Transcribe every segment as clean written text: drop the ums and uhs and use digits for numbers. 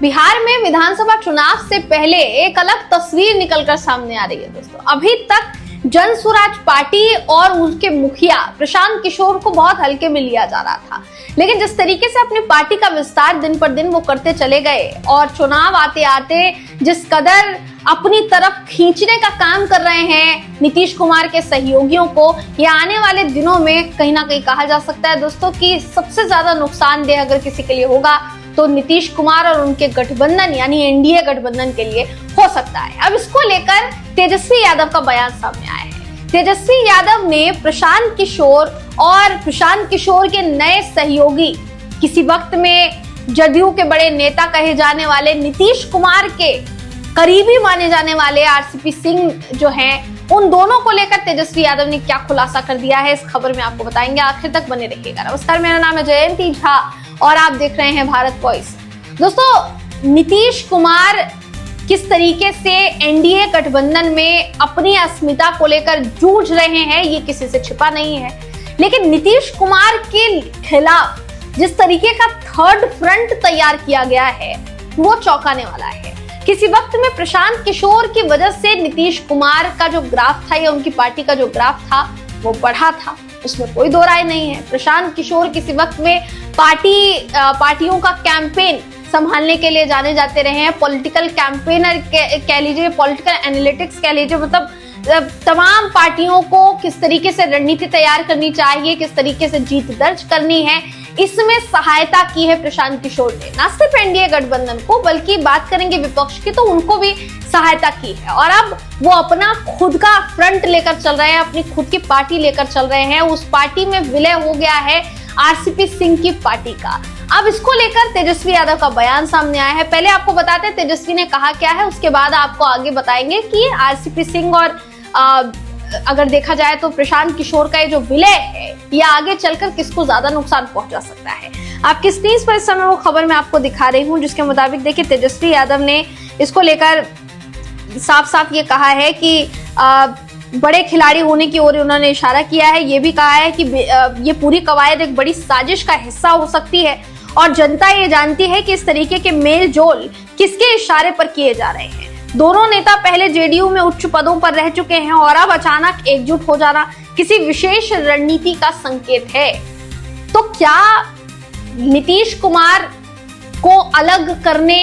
बिहार में विधानसभा चुनाव से पहले एक अलग तस्वीर निकलकर सामने आ रही है दोस्तों। अभी तक जन स्वराज पार्टी और उनके मुखिया प्रशांत किशोर को बहुत हल्के में लिया जा रहा था, लेकिन जिस तरीके से अपनी पार्टी का विस्तार दिन पर दिन वो करते चले गए और चुनाव आते आते जिस कदर अपनी तरफ खींचने का काम कर रहे हैं नीतीश कुमार के सहयोगियों को, ये आने वाले दिनों में कहीं ना कहीं कहा जा सकता है दोस्तों कि सबसे ज्यादा नुकसानदेह अगर किसी के लिए होगा तो नीतीश कुमार और उनके गठबंधन यानी एनडीए गठबंधन के लिए हो सकता है। अब इसको लेकर तेजस्वी यादव का बयान सामने आया है। तेजस्वी यादव ने प्रशांत किशोर और प्रशांत किशोर के नए सहयोगी, किसी वक्त में जदयू के बड़े नेता कहे जाने वाले नीतीश कुमार के करीबी माने जाने वाले आरसीपी सिंह जो हैं, उन दोनों को लेकर तेजस्वी यादव ने क्या खुलासा कर दिया है, इस खबर में आपको बताएंगे। आखिर तक बने रहिएगा। नमस्कार, मेरा नाम है जयंती झा और आप देख रहे हैं भारत वॉइस। दोस्तों, नीतीश कुमार किस तरीके से एनडीए गठबंधन में अपनी अस्मिता को लेकर जूझ रहे हैं ये किसी से छिपा नहीं है, लेकिन नीतीश कुमार के खिलाफ जिस तरीके का थर्ड फ्रंट तैयार किया गया है वो चौंकाने वाला है। किसी वक्त में प्रशांत किशोर की वजह से नीतीश कुमार का जो ग्राफ था या उनकी पार्टी का जो ग्राफ था वो बढ़ा था, उसमें कोई दो राय नहीं है। प्रशांत किशोर किसी वक्त में पार्टियों का कैंपेन संभालने के लिए जाने जाते रहे हैं, पॉलिटिकल कैंपेनर कह लीजिए, पॉलिटिकल एनालिटिक्स कह लीजिए, मतलब तमाम पार्टियों को किस तरीके से रणनीति तैयार करनी चाहिए, किस तरीके से जीत दर्ज करनी है, इसमें सहायता की है प्रशांत किशोर ने। न सिर्फ एनडीए गठबंधन को बल्कि बात करेंगे विपक्ष की तो उनको भी सहायता की है, और अब वो अपना खुद का फ्रंट लेकर चल रहे हैं, अपनी खुद की पार्टी लेकर चल रहे हैं। उस पार्टी में विलय हो गया है आरसीपी सिंह की पार्टी का। अब इसको लेकर तेजस्वी यादव का बयान सामने आया है। पहले आपको बताते हैं तेजस्वी ने कहा क्या है, उसके बाद आपको आगे बताएंगे कि आरसीपी सिंह और अगर देखा जाए तो प्रशांत किशोर का ये जो विलय है ये आगे चलकर किसको ज्यादा नुकसान पहुंचा सकता है। आपकी स्क्रीन पर इस समय वो खबर मैं आपको दिखा रही हूं, जिसके मुताबिक देखिए तेजस्वी यादव ने इसको लेकर साफ साफ ये कहा है कि बड़े खिलाड़ी होने की ओर उन्होंने इशारा किया है। ये भी कहा है कि ये पूरी कवायद एक बड़ी साजिश का हिस्सा हो सकती है और जनता ये जानती है कि इस तरीके के मेल जोल किसके इशारे पर किए जा रहे हैं। दोनों नेता पहले जेडीयू में उच्च पदों पर रह चुके हैं और अब अचानक एकजुट हो जाना किसी विशेष रणनीति का संकेत है। तो क्या नीतीश कुमार को अलग करने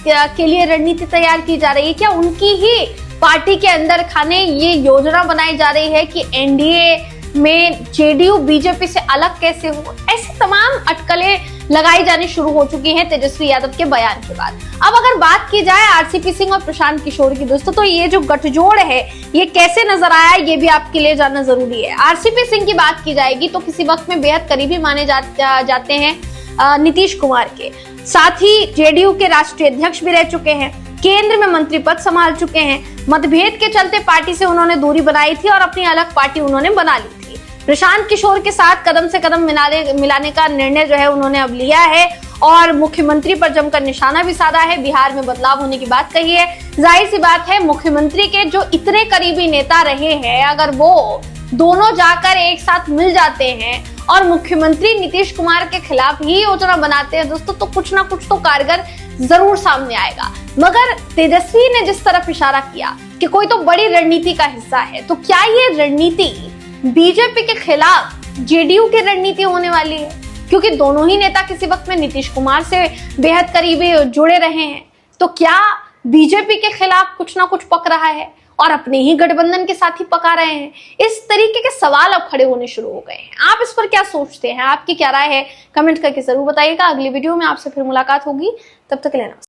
के लिए रणनीति तैयार की जा रही है? क्या उनकी ही पार्टी के अंदर खाने ये योजना बनाई जा रही है कि एनडीए में जेडीयू बीजेपी से अलग कैसे हो? ऐसी तमाम अटकलें लगाई जानी शुरू हो चुकी हैं तेजस्वी यादव के बयान के बाद। अब अगर बात की जाए आरसीपी सिंह और प्रशांत किशोर की दोस्तों, तो ये जो गठजोड़ है ये कैसे नजर आया ये भी आपके लिए जानना जरूरी है। आरसीपी सिंह की बात की जाएगी तो किसी वक्त में बेहद करीबी माने जाते हैं नीतीश कुमार के, साथ ही जेडीयू के राष्ट्रीय अध्यक्ष भी रह चुके हैं, केंद्र में मंत्री पद संभाल चुके हैं। मतभेद के चलते पार्टी से उन्होंने दूरी बनाई थी और अपनी अलग पार्टी उन्होंने बना ली थी। प्रशांत किशोर के साथ कदम से कदम मिलाने का निर्णय जो है उन्होंने अब लिया है और मुख्यमंत्री पर जमकर निशाना भी साधा है। बिहार में बदलाव होने की बात कही है। जाहिर सी बात है, मुख्यमंत्री के जो इतने करीबी नेता रहे हैं, अगर वो दोनों जाकर एक साथ मिल जाते हैं और मुख्यमंत्री नीतीश कुमार के खिलाफ ही योजना बनाते हैं दोस्तों, तो कुछ ना कुछ तो कारगर जरूर सामने आएगा। मगर तेजस्वी ने जिस तरफ इशारा किया कि कोई तो बड़ी रणनीति का हिस्सा है, तो क्या ये रणनीति बीजेपी के खिलाफ जेडीयू की रणनीति होने वाली है? क्योंकि दोनों ही नेता किसी वक्त में नीतीश कुमार से बेहद करीबी जुड़े रहे हैं, तो क्या बीजेपी के खिलाफ कुछ ना कुछ पक रहा है और अपने ही गठबंधन के साथ ही पका रहे हैं? इस तरीके के सवाल अब खड़े होने शुरू हो गए हैं। आप इस पर क्या सोचते हैं? आपकी क्या राय है? कमेंट करके जरूर बताइएगा। अगली वीडियो में आपसे फिर मुलाकात होगी, तब तक के लिए नमस्कार।